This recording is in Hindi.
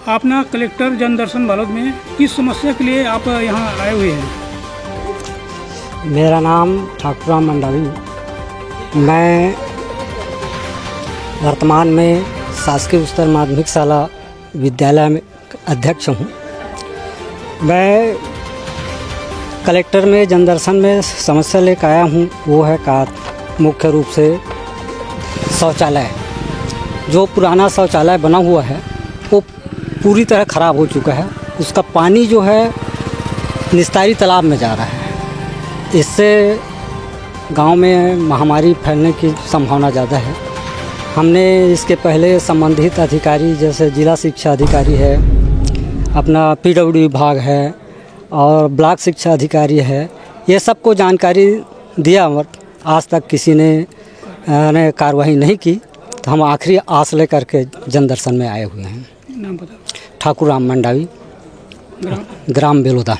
आप ना कलेक्टर जनदर्शन बालोद में किस समस्या के लिए आप यहाँ आए हुए हैं? मेरा नाम ठाकुराम मंडावी। मैं वर्तमान में शासकीय उच्चतर माध्यमिक शाला विद्यालय में अध्यक्ष हूँ। मैं कलेक्टर में जनदर्शन में समस्या लेकर आया हूँ, वो है का मुख्य रूप से शौचालय। जो पुराना शौचालय बना हुआ है वो पूरी तरह ख़राब हो चुका है। उसका पानी जो है निस्तारी तालाब में जा रहा है। इससे गांव में महामारी फैलने की संभावना ज़्यादा है। हमने इसके पहले संबंधित अधिकारी जैसे जिला शिक्षा अधिकारी है, अपना पीडब्ल्यूडी विभाग है और ब्लॉक शिक्षा अधिकारी है, ये सबको जानकारी दिया, आज तक किसी ने कार्रवाई नहीं की। तो हम आखिरी आस लेकर के जनदर्शन में आए हुए हैं। नाम बता। ठाकुराम मंडावी, ग्राम बेलोदा।